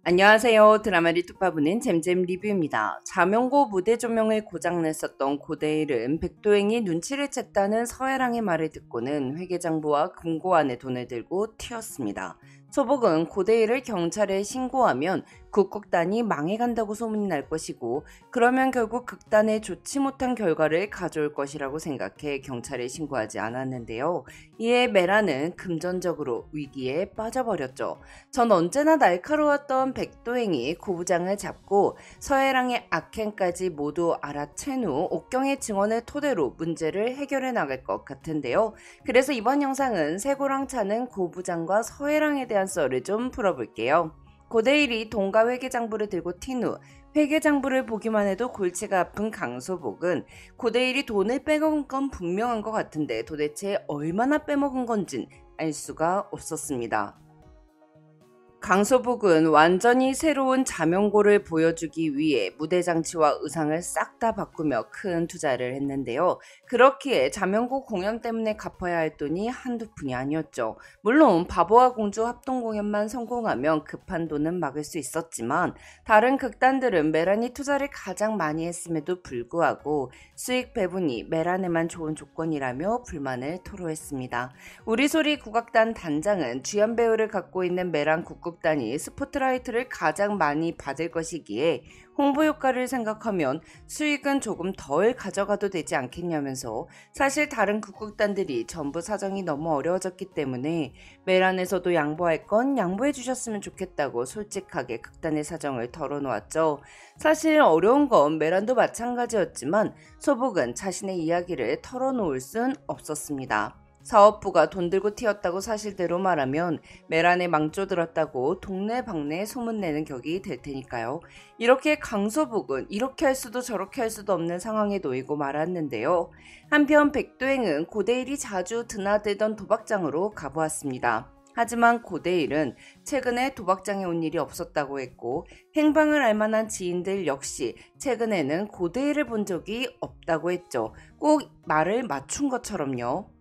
안녕하세요. 드라마 리투파브는 잼잼 리뷰입니다. 자명고 무대 조명을 고장냈었던 고대일은 백도행이 눈치를 챘다는 서해랑의 말을 듣고는 회계장부와 금고안에 돈을 들고 튀었습니다. 소복은 고대일을 경찰에 신고하면 국극단이 망해간다고 소문이 날 것이고 그러면 결국 극단에 좋지 못한 결과를 가져올 것이라고 생각해 경찰에 신고하지 않았는데요. 이에 메라는 금전적으로 위기에 빠져버렸죠. 전 언제나 날카로웠던 백도행이 고부장을 잡고 서해랑의 악행까지 모두 알아챈 후 옥경의 증언을 토대로 문제를 해결해 나갈 것 같은데요. 그래서 이번 영상은 세고랑 차는 고부장과 서해랑에 대한 썰을 좀 풀어볼게요. 고대일이 동가 회계장부를 들고 튄 후 회계장부를 보기만 해도 골치가 아픈 강소복은 고대일이 돈을 빼먹은 건 분명한 것 같은데 도대체 얼마나 빼먹은 건진 알 수가 없었습니다. 강소복은 완전히 새로운 자명고를 보여주기 위해 무대 장치와 의상을 싹 다 바꾸며 큰 투자를 했는데요. 그렇기에 자명고 공연 때문에 갚아야 할 돈이 한두 푼이 아니었죠. 물론 바보와 공주 합동 공연만 성공하면 급한 돈은 막을 수 있었지만 다른 극단들은 메란이 투자를 가장 많이 했음에도 불구하고 수익 배분이 메란에만 좋은 조건이라며 불만을 토로했습니다. 우리소리 국악단 단장은 주연 배우를 갖고 있는 메란 국극단이 스포트라이트를 가장 많이 받을 것이기에 홍보 효과를 생각하면 수익은 조금 덜 가져가도 되지 않겠냐면서 사실 다른 국극단들이 전부 사정이 너무 어려워졌기 때문에 메란에서도 양보할 건 양보해 주셨으면 좋겠다고 솔직하게 극단의 사정을 털어놓았죠. 사실 어려운 건 메란도 마찬가지였지만 소복은 자신의 이야기를 털어놓을 순 없었습니다. 사업부가 돈 들고 튀었다고 사실대로 말하면 메란에 망조들었다고 동네방네 소문내는 격이 될 테니까요. 이렇게 강소복은 이렇게 할 수도 저렇게 할 수도 없는 상황에 놓이고 말았는데요. 한편 백도행은 고대일이 자주 드나들던 도박장으로 가보았습니다. 하지만 고대일은 최근에 도박장에 온 일이 없었다고 했고 행방을 알 만한 지인들 역시 최근에는 고대일을 본 적이 없다고 했죠. 꼭 말을 맞춘 것처럼요.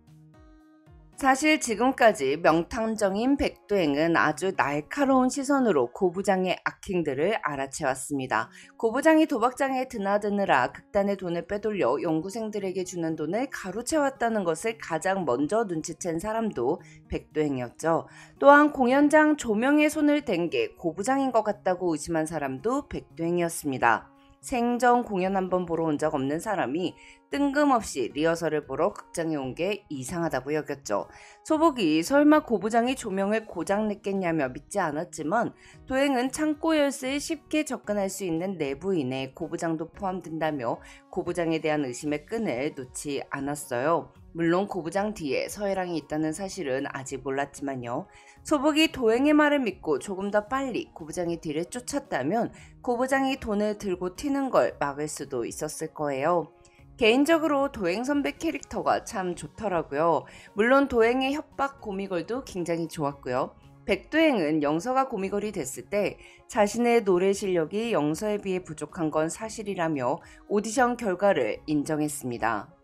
사실 지금까지 명탐정인 백도행은 아주 날카로운 시선으로 고부장의 악행들을 알아채왔습니다. 고부장이 도박장에 드나드느라 극단의 돈을 빼돌려 연구생들에게 주는 돈을 가로채왔다는 것을 가장 먼저 눈치챈 사람도 백도행이었죠. 또한 공연장 조명에 손을 댄 게 고부장인 것 같다고 의심한 사람도 백도행이었습니다. 생전 공연 한번 보러 온 적 없는 사람이 뜬금없이 리허설을 보러 극장에 온 게 이상하다고 여겼죠. 소복이 설마 고부장이 조명을 고장냈겠냐며 믿지 않았지만 도행은 창고 열쇠에 쉽게 접근할 수 있는 내부인에 고부장도 포함된다며 고부장에 대한 의심의 끈을 놓지 않았어요. 물론 고부장 뒤에 서해랑이 있다는 사실은 아직 몰랐지만요. 소복이 도행의 말을 믿고 조금 더 빨리 고부장의 뒤를 쫓았다면 고부장이 돈을 들고 튀는 걸 막을 수도 있었을 거예요. 개인적으로 도행 선배 캐릭터가 참 좋더라고요. 물론 도행의 협박 고미걸도 굉장히 좋았고요. 백도행은 영서가 고미걸이 됐을 때 자신의 노래 실력이 영서에 비해 부족한 건 사실이라며 오디션 결과를 인정했습니다.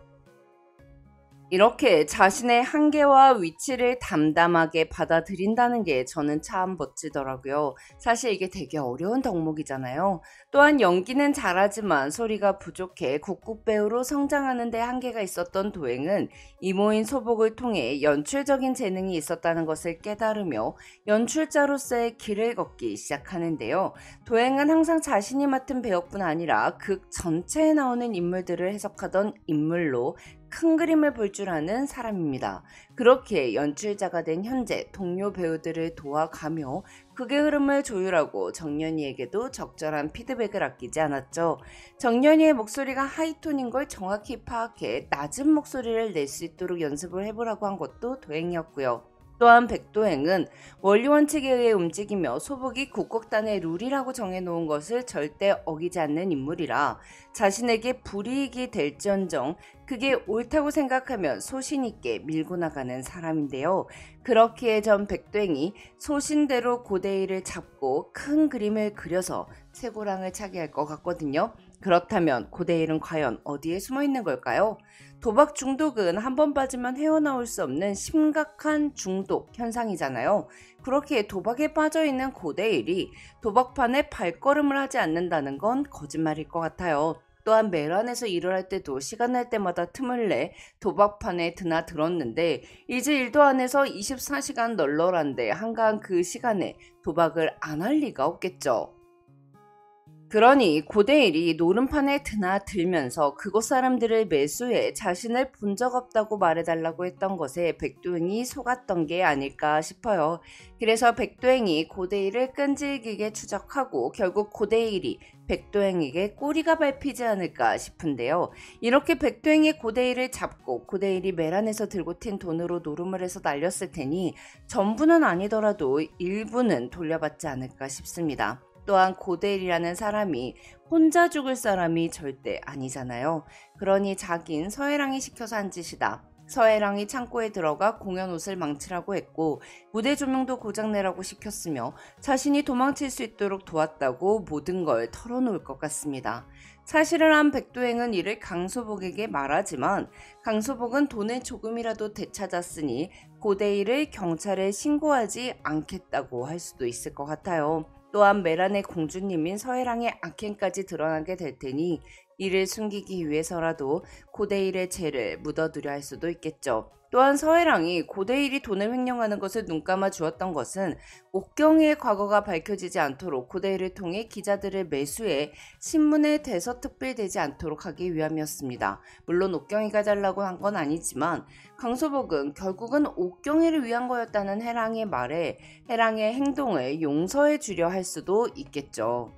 이렇게 자신의 한계와 위치를 담담하게 받아들인다는 게 저는 참 멋지더라고요. 사실 이게 되게 어려운 덕목이잖아요. 또한 연기는 잘하지만 소리가 부족해 국국배우로 성장하는 데 한계가 있었던 도행은 이모인 소복을 통해 연출적인 재능이 있었다는 것을 깨달으며 연출자로서의 길을 걷기 시작하는데요. 도행은 항상 자신이 맡은 배역뿐 아니라 극 전체에 나오는 인물들을 해석하던 인물로 큰 그림을 볼 줄 아는 사람입니다. 그렇게 연출자가 된 현재 동료 배우들을 도와가며 극의 흐름을 조율하고 정연이에게도 적절한 피드백을 아끼지 않았죠. 정연이의 목소리가 하이톤인 걸 정확히 파악해 낮은 목소리를 낼 수 있도록 연습을 해보라고 한 것도 도행이었고요. 또한 백도행은 원리 원칙에 의해 움직이며 소복이 국극단의 룰이라고 정해놓은 것을 절대 어기지 않는 인물이라 자신에게 불이익이 될지언정 그게 옳다고 생각하면 소신있게 밀고 나가는 사람인데요. 그렇기에 전 백도행이 소신대로 고대일을 잡고 큰 그림을 그려서 최고랑을 차게 할 것 같거든요. 그렇다면 고대일은 과연 어디에 숨어 있는 걸까요? 도박 중독은 한 번 빠지면 헤어나올 수 없는 심각한 중독 현상이잖아요. 그렇게 도박에 빠져 있는 고대일이 도박판에 발걸음을 하지 않는다는 건 거짓말일 것 같아요. 또한 메란에서 일을 할 때도 시간 날 때마다 틈을 내 도박판에 드나들었는데 이제 일도 안 해서 24시간 널널한데 한가한 그 시간에 도박을 안 할 리가 없겠죠. 그러니 고대일이 노름판에 드나들면서 그곳 사람들을 매수해 자신을 본 적 없다고 말해달라고 했던 것에 백도행이 속았던 게 아닐까 싶어요. 그래서 백도행이 고대일을 끈질기게 추적하고 결국 고대일이 백도행에게 꼬리가 밟히지 않을까 싶은데요. 이렇게 백도행이 고대일을 잡고 고대일이 메란에서 들고 튄 돈으로 노름을 해서 날렸을 테니 전부는 아니더라도 일부는 돌려받지 않을까 싶습니다. 또한 고대일이라는 사람이 혼자 죽을 사람이 절대 아니잖아요. 그러니 자긴 서해랑이 시켜서 한 짓이다. 서해랑이 창고에 들어가 공연 옷을 망치라고 했고 무대 조명도 고장내라고 시켰으며 자신이 도망칠 수 있도록 도왔다고 모든 걸 털어놓을 것 같습니다. 사실을 안 백도행은 이를 강소복에게 말하지만 강소복은 돈을 조금이라도 되찾았으니 고대일을 경찰에 신고하지 않겠다고 할 수도 있을 것 같아요. 또한 메란의 공주님인 서해랑의 악행까지 드러나게 될 테니 이를 숨기기 위해서라도 고대일의 죄를 묻어두려 할 수도 있겠죠. 또한 서해랑이 고대일이 돈을 횡령하는 것을 눈감아 주었던 것은 옥경이의 과거가 밝혀지지 않도록 고대일을 통해 기자들을 매수해 신문에 대서특필되지 않도록 하기 위함이었습니다. 물론 옥경이가 잘라고 한 건 아니지만 강소복은 결국은 옥경이를 위한 거였다는 해랑의 말에 해랑의 행동을 용서해 주려 할 수도 있겠죠.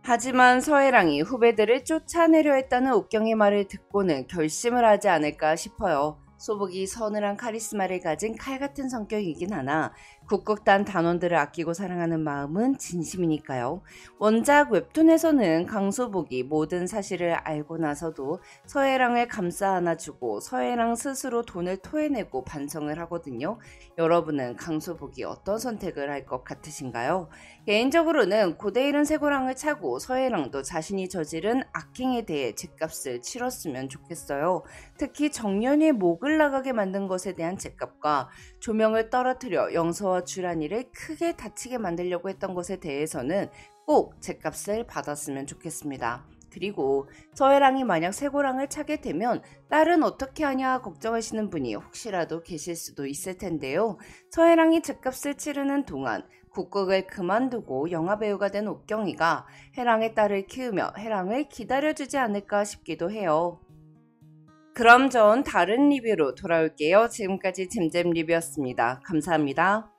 하지만 서해랑이 후배들을 쫓아내려 했다는 옥경의 말을 듣고는 결심을 하지 않을까 싶어요. 소복이 서늘한 카리스마를 가진 칼같은 성격이긴 하나 국극단 단원들을 아끼고 사랑하는 마음은 진심이니까요. 원작 웹툰에서는 강소복이 모든 사실을 알고 나서도 서해랑을 감싸 안아주고 서해랑 스스로 돈을 토해내고 반성을 하거든요. 여러분은 강소복이 어떤 선택을 할 것 같으신가요? 개인적으로는 고대일은 쇠고랑을 차고 서해랑도 자신이 저지른 악행에 대해 죗값을 치렀으면 좋겠어요. 특히 정년이 목을 나가게 만든 것에 대한 죗값과 조명을 떨어뜨려 영서와 주란이를 크게 다치게 만들려고 했던 것에 대해서는 꼭 죗값을 받았으면 좋겠습니다. 그리고 서해랑이 만약 쇠고랑을 차게 되면 딸은 어떻게 하냐 걱정하시는 분이 혹시라도 계실 수도 있을 텐데요. 서해랑이 죗값을 치르는 동안 국극을 그만두고 영화배우가 된 옥경이가 해랑의 딸을 키우며 해랑을 기다려주지 않을까 싶기도 해요. 그럼 전 다른 리뷰로 돌아올게요. 지금까지 잼잼 리뷰였습니다. 감사합니다.